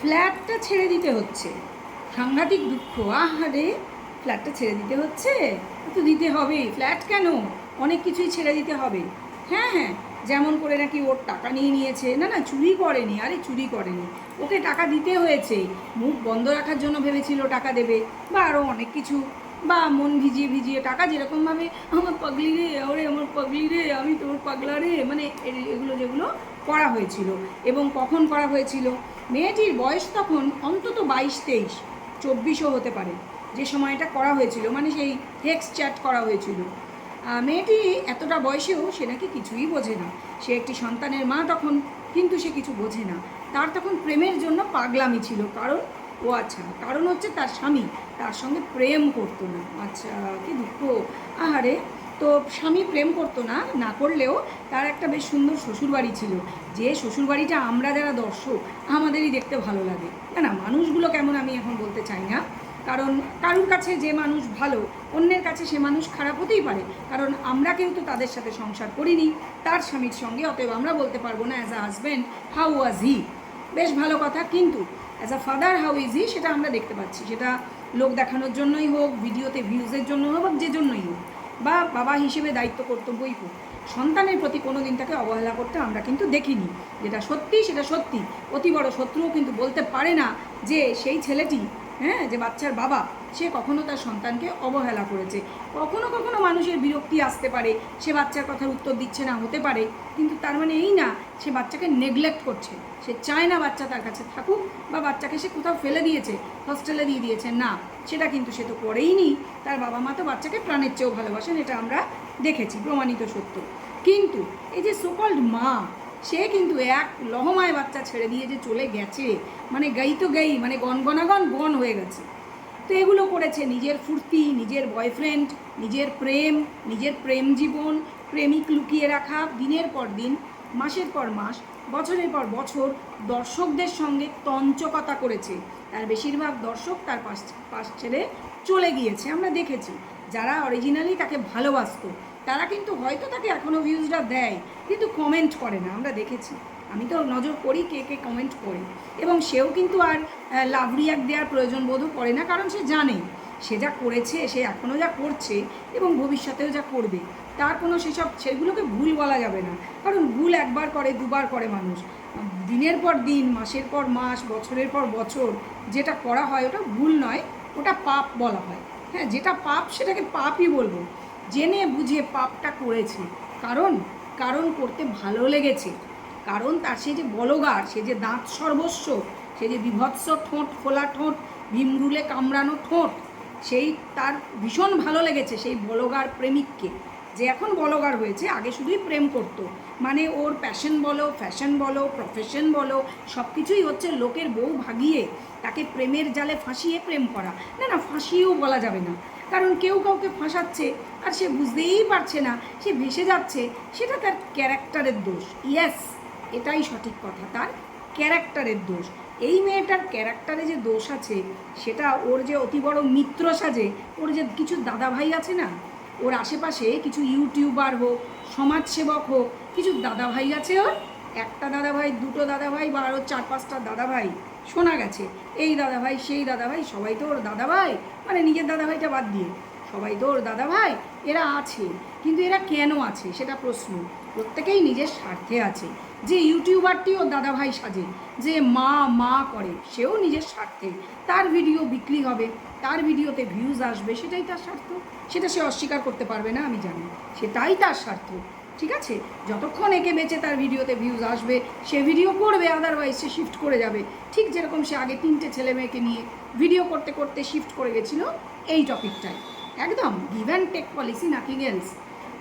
ফ্ল্যাটটা ছেড়ে দিতে হচ্ছে, সাংঘাতিক দুঃখ। আহারে, ফ্ল্যাটটা ছেড়ে দিতে হচ্ছে, তো দিতে হবেই। ফ্ল্যাট কেন, অনেক কিছুই ছেড়ে দিতে হবে। হ্যাঁ হ্যাঁ, যেমন করে নাকি ওর টাকা নিয়ে নিয়েছে। না না, চুরি করেনি, আরে চুরি করেনি, ওকে টাকা দিতে হয়েছে। মুখ বন্ধ রাখার জন্য ভেবেছিল টাকা দেবে, বা আরও অনেক কিছু, বা মন ভিজিয়ে ভিজিয়ে টাকা, যেরকমভাবে আমার পাগলি রে, ওরে আমার পাগলি রে, আমি তোর পাগলা রে, মানে এগুলো যেগুলো করা হয়েছিল। এবং কখন করা হয়েছিল, মেয়েটির বয়স তখন অন্তত 22-23, 24ও হতে পারে, যে সময়টা করা হয়েছিল, মানে সেই হেক্স চ্যাট করা হয়েছিল। মেয়েটি এতটা বয়সেও সে নাকি কিছুই বোঝে না। সে একটি সন্তানের মা তখন, কিন্তু সে কিছু বোঝে না। তার তখন প্রেমের জন্য পাগলামি ছিল। কারণ ও আচ্ছা, কারণ হচ্ছে তার স্বামী তার সঙ্গে প্রেম করতো না। আচ্ছা, কি দুঃখ। আহারে, তো স্বামী প্রেম করতো না, না করলেও তার একটা বেশ সুন্দর শ্বশুরবাড়ি ছিল, যে শ্বশুরবাড়িটা আমরা যারা দর্শক আমাদেরই দেখতে ভালো লাগে। না না, মানুষগুলো কেমন আমি এখন বলতে চাই না, কারণ কারুর কাছে যে মানুষ ভালো, অন্যের কাছে সে মানুষ খারাপ হতেই পারে। কারণ আমরা কিন্তু তাদের সাথে সংসার করিনি তার স্বামীর সঙ্গে, অতএব আমরা বলতে পারবো না as a husband how was he. বেশ ভালো কথা, কিন্তু as a father how is he সেটা আমরা দেখতে পাচ্ছি। সেটা লোক দেখানোর জন্যই হোক, ভিডিওতে ভিউজের জন্য হোক, বা যে জন্যই হোক, বা বাবা হিসেবে দায়িত্ব কর্তব্যই হোক, সন্তানের প্রতি কোনো দিন তাকে অবহেলা করতে আমরা কিন্তু দেখিনি। যেটা সত্যি সেটা সত্যি। অতি বড় শত্রুও কিন্তু বলতে পারে না যে সেই ছেলেটি, হ্যাঁ, যে বাচ্চার বাবা, সে কখনো তার সন্তানকে অবহেলা করেছে। কখনো কখনো মানুষের বিরক্তি আসতে পারে, সে বাচ্চার কথার উত্তর দিচ্ছে না, হতে পারে, কিন্তু তার মানে এই না সে বাচ্চাকে নেগলেক্ট করছে, সে চায় না বাচ্চা তার কাছে থাকুক, বা বাচ্চাকে সে কোথাও ফেলে দিয়েছে, হস্টেলে দিয়ে দিয়েছে, না, সেটা কিন্তু সে তো করেই নি। তার বাবা মা তো বাচ্চাকে প্রাণের চেয়েও ভালোবাসেন, এটা আমরা দেখেছি, প্রমাণিত সত্য। কিন্তু এই যে সোকল্ড মা, সে কিন্তু এক লহমায় বাচ্চা ছেড়ে দিয়ে যে চলে গেছে, মানে গাই তো গাই, মানে গনগনাগন বন হয়ে গেছে। তো এগুলো করেছে নিজের ফুর্তি, নিজের বয়ফ্রেন্ড, নিজের প্রেম, নিজের প্রেম জীবন, প্রেমিক লুকিয়ে রাখা, দিনের পর দিন, মাসের পর মাস, বছরের পর বছর দর্শকদের সঙ্গে তঞ্চকতা করেছে। তার বেশিরভাগ দর্শক তার পাশ ছেড়ে চলে গিয়েছে, আমরা দেখেছি। যারা অরিজিনালি তাকে ভালোবাসতো তারা কিন্তু হয়তো তাকে এখনও ভিউজটা দেয়, কিন্তু কমেন্ট করে না, আমরা দেখেছি। আমি তো নজর করি কে কে কমেন্ট করে, এবং সেও কিন্তু আর লাভ রিয়াক্ট দেওয়ার প্রয়োজন বোধও করে না, কারণ সে জানে সে যা করেছে, সে এখনও যা করছে এবং ভবিষ্যতেও যা করবে, তার কোনো সেগুলোকে ভুল বলা যাবে না। কারণ ভুল একবার করে, দুবার করে মানুষ, দিনের পর দিন, মাসের পর মাস, বছরের পর বছর যেটা করা হয় ওটা ভুল নয়, ওটা পাপ বলা হয়। হ্যাঁ, যেটা পাপ সেটাকে পাপই বলবো। জেনে বুঝে পাপটা করেছে, কারণ কারণ করতে ভালো লেগেছে, কারণ তার সে যে বলগার, সে যে দাঁত সর্বস্ব, সে যে বিভৎস ঠোঁট, ফোলা ঠোঁট, ভীমরুলে কামড়ানো ঠোঁট, সেই তার ভীষণ ভালো লেগেছে সেই বলগার প্রেমিককে, যে এখন বলগার হয়েছে, আগে শুধুই প্রেম করতো। মানে ওর প্যাশন বলো, ফ্যাশন বলো, প্রফেশন বলো, সব কিছুই হচ্ছে লোকের বউ ভাগিয়ে তাকে প্রেমের জালে ফাঁসিয়ে প্রেম করা। না না, ফাঁসিয়েও বলা যাবে না, কারণ কেউ কাউকে ফাঁসাচ্ছে আর সে বুঝতেই পারছে না, সে ভেসে যাচ্ছে, সেটা তার ক্যারেক্টারের দোষ। ইয়েস, এটাই সঠিক কথা, তার ক্যারেক্টারের দোষ। এই মেয়েটার ক্যারেক্টারে যে দোষ আছে, সেটা ওর যে অতি বড় মিত্র সাজে, ওর যে কিছু দাদাভাই আছে না, ওর আশেপাশে কিছু ইউটিউবার হোক, সমাজসেবক হোক, কিছু দাদাভাই আছে ওর, একটা দাদাভাই, দুটো দাদাভাই, বা আরও 4-5টা দাদাভাই শোনা গেছে, এই দাদাভাই সেই দাদাভাই, সবাই তো ওর দাদাভাই, মানে নিজের দাদাভাইটা বাদ দিয়ে সবাই তো ওর দাদাভাই। এরা আছে, কিন্তু এরা কেন আছে সেটা প্রশ্ন। প্রত্যেকেই নিজের স্বার্থে আছে। যে ইউটিউবারটি ওর দাদাভাই সাজে, যে মা মা করে, সেও নিজের স্বার্থে, তার ভিডিও বিক্রি হবে, তার ভিডিওতে ভিউজ আসবে, সেটাই তার স্বার্থ। সেটা সে অস্বীকার করতে পারবে না, আমি জানি, সেটাই তার স্বার্থ। ঠিক আছে, যতক্ষণ একে বেঁচে তার ভিডিওতে ভিউজ আসবে সে ভিডিও করবে, আদারওয়াইজ সে শিফট করে যাবে। ঠিক যেরকম সে আগে 3টে ছেলে মেয়েকে নিয়ে ভিডিও করতে করতে শিফট করে গেছিলো এই টপিকটায়। একদম give and take policy, nothing else.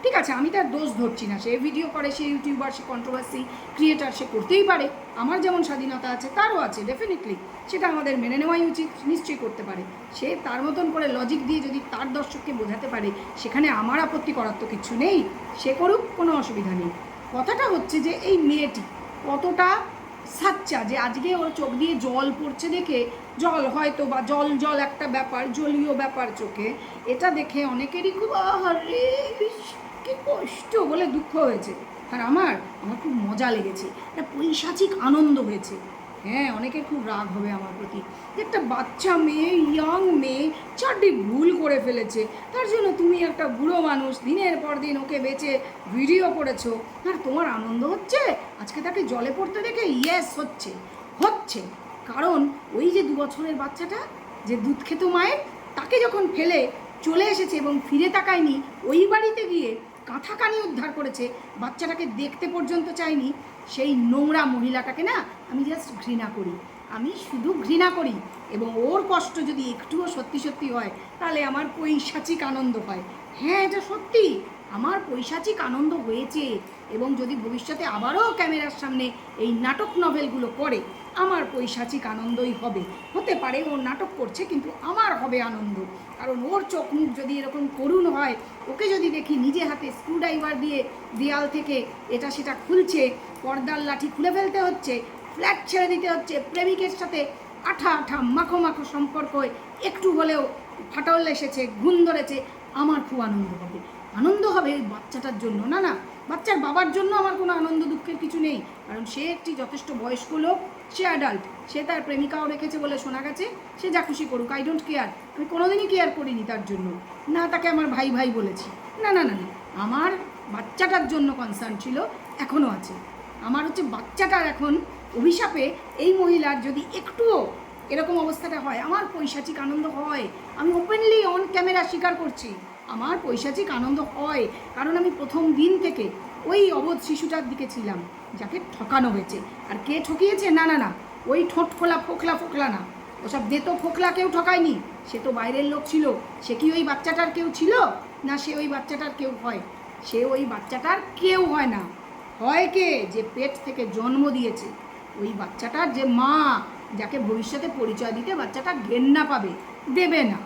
ঠিক আছে, আমি তার দোষ ধরছি না, সে ভিডিও করে, সে ইউটিউবার, সে কন্ট্রোভার্সি ক্রিয়েটার, সে করতেই পারে। আমার যেমন স্বাধীনতা আছে তারও আছে, ডেফিনেটলি, সেটা আমাদের মেনে নেওয়াই উচিত, নিশ্চয়ই করতে পারে। সে তার মতন করে লজিক দিয়ে যদি তার দর্শককে বোঝাতে পারে, সেখানে আমার আপত্তি করার তো কিছু নেই, সে করুক, কোনো অসুবিধা নেই। কথাটা হচ্ছে যে এই মেয়েটি কতটা সাচ্চা, যে আজকে ওর চোখ দিয়ে জল পড়ছে দেখে, জল হয়তো বা জল জল একটা ব্যাপার, জলীয় ব্যাপার চোখে, এটা দেখে অনেকেরই খুব আহারে কি কষ্ট বলে দুঃখ হয়েছে। আর আমার খুব মজা লেগেছে, একটা পৈশাচিক আনন্দ হয়েছে। হ্যাঁ, অনেকের খুব রাগ হবে আমার প্রতি, যে একটা বাচ্চা মেয়ে, ইয়াং মেয়ে, চারটি ভুল করে ফেলেছে, তার জন্য তুমি একটা বুড়ো মানুষ দিনের পর দিন ওকে বেচে ভিডিও করেছো, আর তোমার আনন্দ হচ্ছে আজকে তাকে জলে পড়তে দেখে? ইয়েস, হচ্ছে হচ্ছে। কারণ ওই যে 2 বছরের বাচ্চাটা যে দুধ খেত মায়ের, তাকে যখন ফেলে চলে এসেছে এবং ফিরে তাকায়নি, ওই বাড়িতে গিয়ে কাঁথা কানি উদ্ধার করেছে, বাচ্চাটাকে দেখতে পর্যন্ত চায়নি, সেই নোংরা মহিলাটাকে না আমি জাস্ট ঘৃণা করি, আমি শুধু ঘৃণা করি। এবং ওর কষ্ট যদি একটুও সত্যি সত্যি হয়, তাহলে আমার পৈশাচিক আনন্দ হয়। হ্যাঁ, এটা সত্যি, আমার পৈশাচিক আনন্দ হয়েছে। এবং যদি ভবিষ্যতে আবারও ক্যামেরার সামনে এই নাটক নভেলগুলো করে, আমার পৈশাচিক আনন্দই হবে। হতে পারে ও নাটক করছে, কিন্তু আমার হবে আনন্দ। কারণ ওর চোখ মুখ যদি এরকম করুণ হয়, ওকে যদি দেখি নিজে হাতে স্ক্রুড্রাইভার দিয়ে দেয়াল থেকে এটা সেটা খুলছে, পর্দার লাঠি খুলে ফেলতে হচ্ছে, ফ্ল্যাট ছেড়ে দিতে হচ্ছে, প্রেমিকের সাথে আঠা আঠা মাখো মাখো সম্পর্ক একটু হলেও ফাটল এসেছে, গুণ ধরেছে, আমার খুব আনন্দ হবে। আনন্দ হবে ওই বাচ্চাটার জন্য, না না, বাচ্চার বাবার জন্য আমার কোনো আনন্দ দুঃখের কিছু নেই। কারণ সে একটি যথেষ্ট বয়স্ক লোক, সে অ্যাডাল্ট, সে তার প্রেমিকাও রেখেছে বলে শোনা গেছে, সে যা খুশি করুক, আই ডোন্ট কেয়ার। আমি কোনোদিনই কেয়ার করিনি তার জন্য, না তাকে আমার ভাই ভাই বলেছি, না না না না, আমার বাচ্চাটার জন্য কনসার্ন ছিল, এখনও আছে। আমার হচ্ছে বাচ্চাটার এখন অভিশাপে এই মহিলার যদি একটুও এরকম অবস্থাটা হয়, আমার পৈশাচিক আনন্দ হয়। আমি ওপেনলি অন ক্যামেরা স্বীকার করছি, আমার পৈশাচিক আনন্দ হয়। কারণ আমি প্রথম দিন থেকে ওই অবোধ শিশুটার দিকে ছিলাম, যাকে ঠকানো হয়েছে। আর কে ঠকিয়েছে? না না না, ওই ঠোঁট খোলা ফোকলা ফোকলা না, ওসব দেতো ফোকলা কেউ ঠকায়নি, সে তো বাইরের লোক ছিল। সে কি ওই বাচ্চাটার কেউ ছিল? না, সে ওই বাচ্চাটার কেউ হয়? সে ওই বাচ্চাটার কেউ হয় না। হয় কে? যে পেট থেকে জন্ম দিয়েছে, ওই বাচ্চাটার যে মা, যাকে ভবিষ্যতে পরিচয় দিতে বাচ্চাটা ঘেন্না পাবে, দেবে না।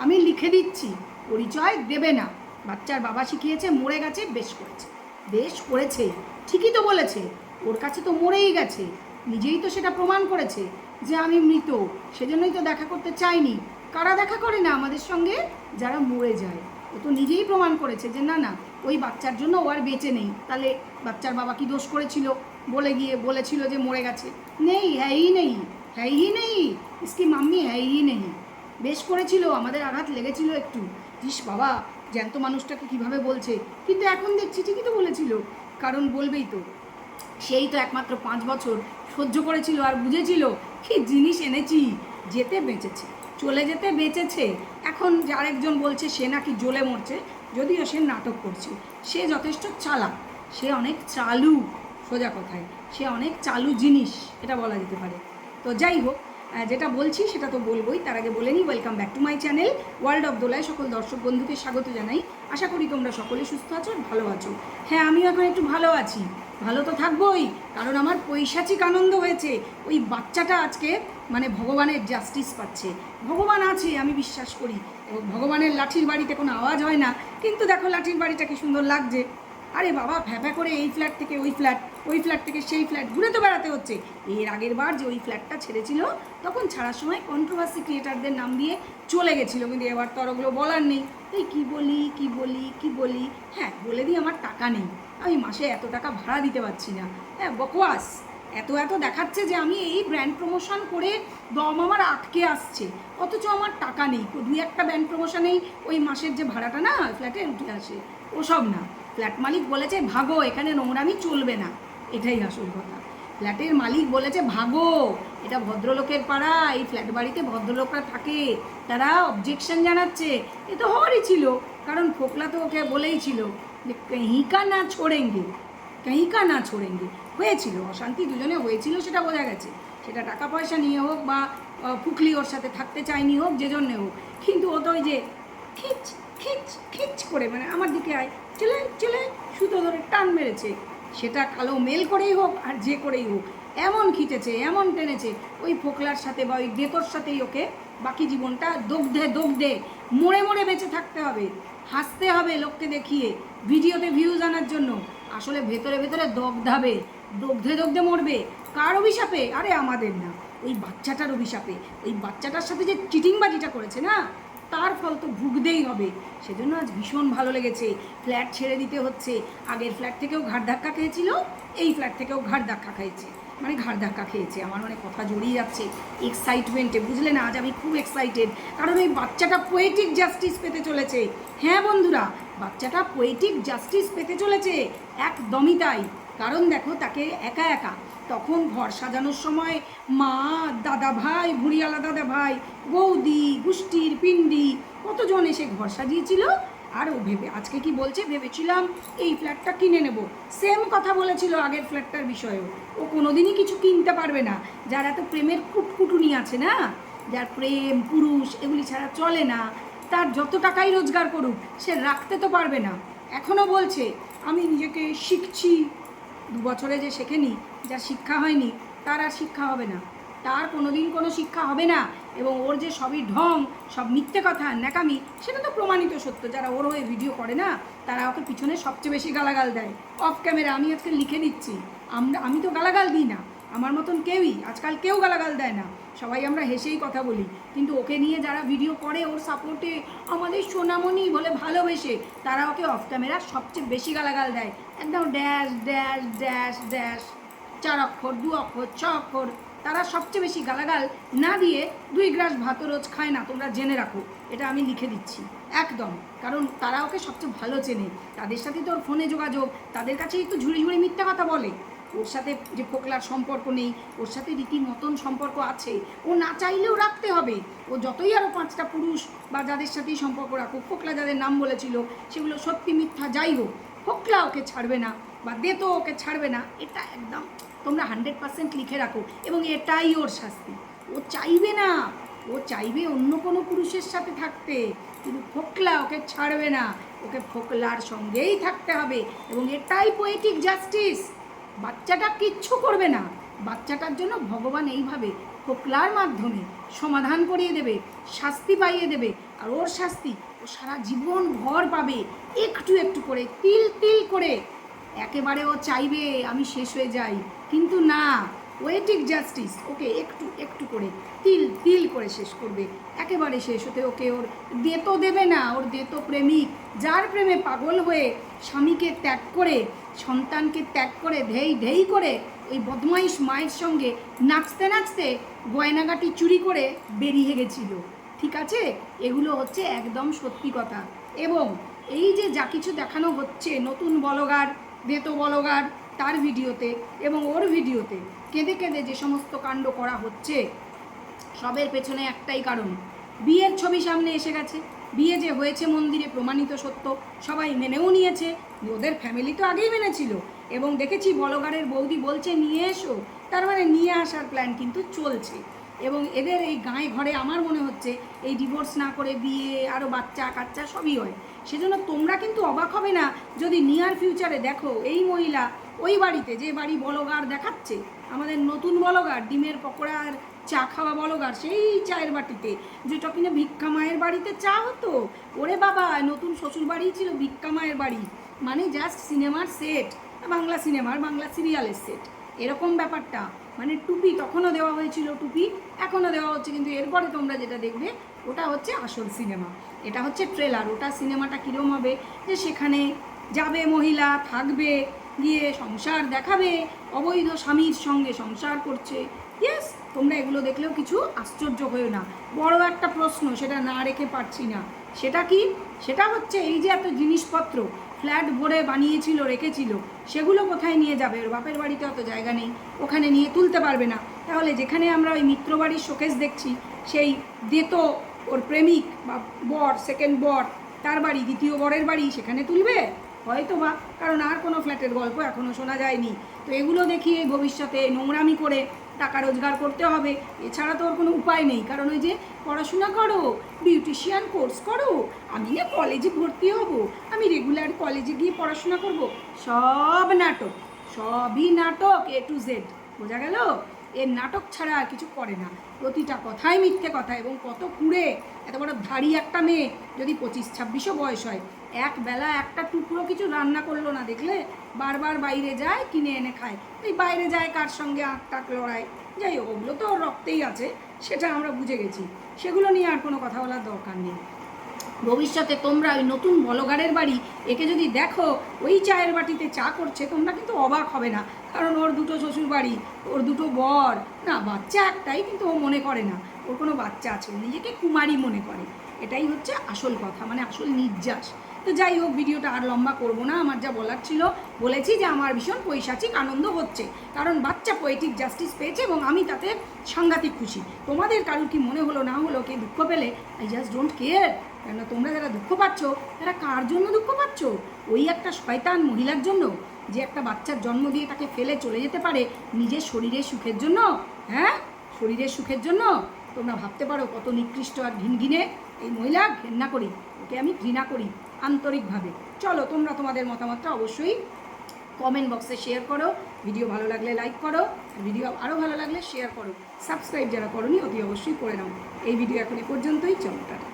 আমি লিখে দিচ্ছি, পরিচয় দেবে না। বাচ্চার বাবা শিখিয়েছে, মরে গেছে, বেশ করেছে, বেশ করেছে, ঠিকই তো বলেছে। ওর কাছে তো মরেই গেছে, নিজেই তো সেটা প্রমাণ করেছে যে আমি মৃত, সেজন্যই তো দেখা করতে চাইনি। কারা দেখা করে না আমাদের সঙ্গে? যারা মরে যায়। ও তো নিজেই প্রমাণ করেছে যে না না, ওই বাচ্চার জন্য ও আর বেঁচে নেই। তাহলে বাচ্চার বাবা কি দোষ করেছিল? বলেছিল যে মরে গেছে? নেই, হ্যাঁই নেই, হ্যাঁই নেই, ইসকি মাম্মি হ্যাঁই নেই। বেশ করেছিল, আমাদের আঘাত লেগেছিল একটু, ইস বাবা, জ্যান্ত মানুষটাকে কিভাবে বলছে, কিন্তু এখন দেখছি ঠিকই তো বলেছিল। কারণ বলবেই তো, সেই তো একমাত্র 5 বছর সহ্য করেছিল আর বুঝেছিল কি জিনিস এনেছি। যেতে বেঁচেছে, চলে যেতে বেঁচেছে। এখন আরেকজন বলছে সে নাকি জ্বলে মরছে, যদিও সে নাটক করছে। সে যথেষ্ট চালাক, সে অনেক চালু, সোজা কথায় সে অনেক চালু জিনিস, এটা বলা যেতে পারে। তো যাই হোক, যেটা বলছি সেটা তো বলবোই, তার আগে বলে নিই, welcome back to my channel world of দোলায়। সকল দর্শক বন্ধুকে স্বাগত জানাই। আশা করি তোমরা সকলে সুস্থ আছো, ভালো আছো। হ্যাঁ, আমিও এখন একটু ভালো আছি, ভালো তো থাকবোই, কারণ আমার পৈশাচিক আনন্দ হয়েছে। ওই বাচ্চাটা আজকে মানে ভগবানের জাস্টিস পাচ্ছে। ভগবান আছে, আমি বিশ্বাস করি। ভগবানের লাঠির বাড়িতে কোনো আওয়াজ হয় না, কিন্তু দেখো লাঠির বাড়িটা কি সুন্দর লাগছে। আরে বাবা, ফ্যাফা করে এই ফ্ল্যাট থেকে ওই ফ্ল্যাট, ওই ফ্ল্যাট থেকে সেই ফ্ল্যাট ঘুরে তো বেড়াতে হচ্ছে। এর আগের বার যে ওই ফ্ল্যাটটা ছেড়েছিল, তখন ছাড়ার সময় কন্ট্রোভার্সি ক্রিয়েটারদের নাম দিয়ে চলে গেছিলো, কিন্তু এবার তো আর ওগুলো বলার নেই। এই কী বলি কী বলি কী বলি, হ্যাঁ বলে দিই, আমার টাকা নেই, আমি মাসে এত টাকা ভাড়া দিতে পারছি না। হ্যাঁ, বকওয়াস, এত এত দেখাচ্ছে যে আমি এই ব্র্যান্ড প্রমোশন করে দম আমার আটকে আসছে, অথচ আমার টাকা নেই। 2-1টা ব্র্যান্ড প্রমোশনেই ওই মাসের যে ভাড়াটা না ফ্ল্যাটে উঠে আসে, ওসব না। ফ্ল্যাট মালিক বলেছে ভাগো, এখানে নোংরামি চলবে না, এটাই আসল কথা। ফ্ল্যাটের মালিক বলেছে ভাগো, এটা ভদ্রলোকের পাড়া, এই ফ্ল্যাট বাড়িতে ভদ্রলোকরা থাকে, তারা অবজেকশন জানাচ্ছে। এ তো হওয়ারই ছিল, কারণ ফোকলা তো ওকে বলেই ছিল যে কহিকা না ছোড়েঙ্গে, কহিকা না ছোড়েঙ্গে। হয়েছিল অশান্তি, দুজনে হয়েছিল, সেটা বোঝা গেছে। সেটা টাকা পয়সা নিয়ে হোক বা ফুকলি ওর সাথে থাকতে চায়নি হোক, যে জন্যে হোক, কিন্তু ও তো ওই যে খিচ খিচ খিচ করে মানে আমার দিকে আয়, চলে চলে সুতো ধরে টান মেরেছে। সেটা কালো মেল করেই হোক আর যে করেই হোক, এমন খিচেছে, এমন টেনেছে, ওই ফোকলার সাথে বা ওই গেতোর সাথেই ওকে বাকি জীবনটা দগ্ধে মরে মরে বেঁচে থাকতে হবে, হাসতে হবে লোককে দেখিয়ে, ভিডিওতে ভিউজ আনার জন্য। আসলে ভেতরে ভেতরে দগ্ধে মরবে। কার অভিশাপে? আরে আমাদের না, ওই বাচ্চাটার অভিশাপে। ওই বাচ্চাটার সাথে যে চিটিংবাজিটা করেছে না, তার ফল তো ভুগতেই হবে। সেজন্য আজ ভীষণ ভালো লেগেছে। ফ্ল্যাট ছেড়ে দিতে হচ্ছে, আগের ফ্ল্যাট থেকেও ঘাড় ধাক্কা খেয়েছিল, এই ফ্ল্যাট থেকেও ঘাড় ধাক্কা খেয়েছে। মানে ঘাড় ধাক্কা খেয়েছে, আমার মানে কথা জড়িয়ে যাচ্ছে এক্সাইটমেন্টে, বুঝলে না? আজ আমি খুব এক্সাইটেড, কারণ এই বাচ্চাটা পোয়েটিক জাস্টিস পেতে চলেছে। হ্যাঁ বন্ধুরা, বাচ্চাটা পোয়েটিক জাস্টিস পেতে চলেছে, একদমই তাই। কারণ দেখো, তাকে একা একা তখন ঘর সাজানোর সময় মা, দাদা ভাই, ভুঁড়িয়ালা দাদা ভাই, বৌদি, গুষ্টির পিন্ডি, কতজন এসে ঘর সাজিয়েছিল। আর ও আজকে কি বলছে, ভেবেছিলাম এই ফ্ল্যাটটা কিনে নেব। সেম কথা বলেছিল আগের ফ্ল্যাটটার বিষয়েও। ও কোনোদিনই কিছু কিনতে পারবে না, যার এত প্রেমের কুটকুটুনি আছে না, যার প্রেম পুরুষ এগুলি ছাড়া চলে না, তার যত টাকাই রোজগার করুক সে রাখতে তো পারবে না। এখনও বলছে আমি নিজেকে শিখছি। 2 বছরে যে শেখেনি, যার শিক্ষা হয়নি, তার আর শিক্ষা হবে না, তার কোনোদিন কোনো শিক্ষা হবে না। এবং ওর যে সবই ঢং, সব মিথ্যে কথা, ন্যাকামি, সেটা তো প্রমাণিত সত্য। যারা ওর হয়ে ভিডিও করে না, তারা ওকে পিছনে সবচেয়ে বেশি গালাগাল দেয় অফ ক্যামেরা। আমি আজকে লিখে দিচ্ছি, আমি তো গালাগাল দিই না, আমার মতন কেউই আজকাল কেউ গালাগাল দেয় না, সবাই আমরা হেসেই কথা বলি। কিন্তু ওকে নিয়ে যারা ভিডিও করে ওর সাপোর্টে, আমাদের সোনামণি বলে ভালোবেসে, তারা ওকে অফ ক্যামেরা সবচেয়ে বেশি গালাগাল দেয়। একদম ড্যাশ ড্যাশ ড্যাশ ড্যাশ, 4 অক্ষর, 2 অক্ষর, 6 অক্ষর, তারা সবচেয়ে বেশি গালাগাল না দিয়ে 2 গ্রাস ভাতও রোজ খায় না, তোমরা জেনে রাখো। এটা আমি লিখে দিচ্ছি একদম, কারণ তারা ওকে সবচেয়ে ভালো চেনে, তাদের সাথে তো ওর ফোনে যোগাযোগ, তাদের কাছেই তো ঝুড়ি ঝুড়ি মিথ্যা কথা বলে। ওর সাথে যে ফোকলার সম্পর্ক নেই, ওর সাথে রীতিমতন সম্পর্ক আছে, ও না চাইলেও রাখতে হবে। ও যতই আরও 5টা পুরুষ বা যাদের সাথেই সম্পর্ক রাখুক, ফোকলা যাদের নাম বলেছিল সেগুলো সত্যি মিথ্যা যাই হোক, ফোকলা ওকে ছাড়বে না বা দেতো ওকে ছাড়বে না, এটা একদম তোমরা 100% লিখে রাখো। এবং এটাই ওর শাস্তি। ও চাইবে না, ও চাইবে অন্য কোনো পুরুষের সাথে থাকতে, কিন্তু ফোকলা ওকে ছাড়বে না, ওকে ফোকলার সঙ্গেই থাকতে হবে। এবং এটাই পোয়েটিক জাস্টিস। বাচ্চাটা কিচ্ছু করবে না, বাচ্চাটার জন্য ভগবান এইভাবে ফোকলার মাধ্যমে সমাধান করিয়ে দেবে, শাস্তি পাইয়ে দেবে। আর ওর শাস্তি ও সারা জীবন ভর পাবে, একটু একটু করে, তিল তিল করে। একেবারে ও চাইবে আমি শেষ হয়ে যাই, কিন্তু না, পোয়েটিক জাস্টিস ওকে একটু একটু করে, তিল তিল করে শেষ করবে। একেবারে শেষ হতে ওকে ওর দেতো দেবে না। ওর দেতো প্রেমিক, যার প্রেমে পাগল হয়ে স্বামীকে ত্যাগ করে, সন্তানকে ত্যাগ করে, ঢেই ঢেই করে ওই বদমাইশ মায়ের সঙ্গে নাচতে নাচতে গয়নাগাটি চুরি করে বেরিয়ে গেছিল। ঠিক আছে, এগুলো হচ্ছে একদম সত্যি কথা। এবং এই যে যা কিছু দেখানো হচ্ছে নতুন বলগার, দেতো বলগার, তার ভিডিওতে এবং ওর ভিডিওতে কেঁদে কেঁদে যে সমস্ত কাণ্ড করা হচ্ছে, সবের পেছনে একটাই কারণ, বিয়ের ছবি সামনে এসে গেছে। বিয়ে যে হয়েছে মন্দিরে, প্রমাণিত সত্য, সবাই মেনেও নিয়েছে, ওদের ফ্যামিলি তো আগেই মেনেছিল। এবং দেখেছি বলগারের বৌদি বলছে নিয়ে এসো, তার মানে নিয়ে আসার প্ল্যান কিন্তু চলছে। এবং এদের এই গাঁয়ে ঘরে আমার মনে হচ্ছে এই ডিভোর্স না করে বিয়ে, আরও বাচ্চা কাচ্চা সবই হয়। সেজন্য তোমরা কিন্তু অবাক হবে না যদি নিয়ার ফিউচারে দেখো এই মহিলা ওই বাড়িতে, যে বাড়ি বলগার দেখাচ্ছে, আমাদের নতুন বলগার, ডিমের পকোড়ার চা খাওয়া বলগার, সেই চায়ের বাটিতে, যেটা কিনা ভিক্ষা মায়ের বাড়িতে চা হতো। ওরে বাবা, নতুন শ্বশুর বাড়ি ছিল ভিক্ষা মায়ের বাড়ি, মানে জাস্ট সিনেমার সেট, বাংলা সিনেমার, বাংলা সিরিয়ালের সেট, এরকম ব্যাপারটা। মানে টুপি তখনও দেওয়া হয়েছিল, টুপি এখনও দেওয়া হচ্ছে, কিন্তু এরপরে তোমরা যেটা দেখবে ওটা হচ্ছে আসল সিনেমা, এটা হচ্ছে ট্রেলার। ওটা সিনেমাটা কীরকম হবে, যে সেখানে যাবে মহিলা, থাকবে, গিয়ে সংসার দেখাবে, অবৈধ স্বামীর সঙ্গে সংসার করছে। ইয়েস, তোমরা এগুলো দেখলেও কিছু আশ্চর্য হয়েও না। বড় একটা প্রশ্ন, সেটা না রেখে পারছি না, সেটা কি? সেটা হচ্ছে এই যে এত জিনিসপত্র ফ্ল্যাট ভরে বানিয়েছিল, রেখেছিল, সেগুলো কোথায় নিয়ে যাবে? ওর বাপের বাড়িতে অত জায়গা নেই, ওখানে নিয়ে তুলতে পারবে না। তাহলে যেখানে আমরা ওই মিত্রবাড়ির শোকেস দেখছি, সেই দেতো ওর প্রেমিক বা বর, সেকেন্ড বর, তার বাড়ি, দ্বিতীয় বরের বাড়ি, সেখানে তুলবে হয়তো বা, কারণ আর কোনো ফ্ল্যাটের গল্প এখনও শোনা যায়নি। তো এগুলো দেখিয়ে ভবিষ্যতে নোংরামি করে টাকা রোজগার করতে হবে, এছাড়া তো ওর কোনো উপায় নেই। কারণ ওই যে পড়াশোনা করো, বিউটিশিয়ান কোর্স করো, আমি না কলেজে ভর্তি হব, আমি রেগুলার কলেজে গিয়ে পড়াশোনা করব, সব নাটক, সবই নাটক, A to Z। বোঝা গেল? এর নাটক ছাড়া আর কিছু করে না, প্রতিটা কথাই মিথ্যে কথা। এবং কত কুড়ে, এত বড় ধাড়ি একটা মেয়ে যদি 25-26ও বয়স হয়, এক বেলা একটা টুকরো কিছু রান্না করলো না দেখলে বারবার বাইরে যায়, কিনে এনে খায়। এই বাইরে যায় কার সঙ্গে আঁক টাক লড়ায়, যাই হোক, ওগুলো তো রক্তেই আছে, সেটা আমরা বুঝে গেছি, সেগুলো নিয়ে আর কোনো কথা বলার দরকার নেই। ভবিষ্যতে তোমরা ওই নতুন বলগারের বাড়ি একে যদি দেখো ওই চায়ের বাটিতে চা করছে, তোমরা কিন্তু অবাক হবে না, কারণ ওর দুটো শ্বশুর বাড়ি, ওর দুটো বর, না বাচ্চা একটাই, কিন্তু ও মনে করে না ওর কোনো বাচ্চা আছে, ও নিজেকে কুমারী মনে করে। এটাই হচ্ছে আসল কথা, মানে আসল নির্যাস। তো যাই হোক, ভিডিওটা আর লম্বা করব না, আমার যা বলার ছিল বলেছি, যে আমার ভীষণ পৈশাচিক আনন্দ হচ্ছে, কারণ বাচ্চা পোয়েটিক জাস্টিস পেয়েছে এবং আমি তাতে সাংঘাতিক খুশি। তোমাদের কারুর কি মনে হলো না হলো, কে দুঃখ পেলে, আই জাস্ট ডোন্ট কেয়ার। কেন তোমরা যারা দুঃখ পাচ্ছ, তারা কার জন্য দুঃখ পাচ্ছ? ওই একটা শয়তান মহিলার জন্য, যে একটা বাচ্চার জন্ম দিয়ে তাকে ফেলে চলে যেতে পারে নিজের শরীরের সুখের জন্য। হ্যাঁ, শরীরের সুখের জন্য। তোমরা ভাবতে পারো কত নিকৃষ্ট আর ঘিনঘিনে এই মহিলা। ঘেন্না করি ওকে, আমি ঘৃণা করি আন্তরিকভাবে। চলো, তোমরা তোমাদের মতামতটা অবশ্যই কমেন্ট বক্সে শেয়ার করো। ভিডিও ভালো লাগলে লাইক করো, ভিডিও আরও ভালো লাগলে শেয়ার করো। সাবস্ক্রাইব যারা করোনি অতি অবশ্যই করে নাও। এই ভিডিও এখন এ পর্যন্তই, চলো টাটা।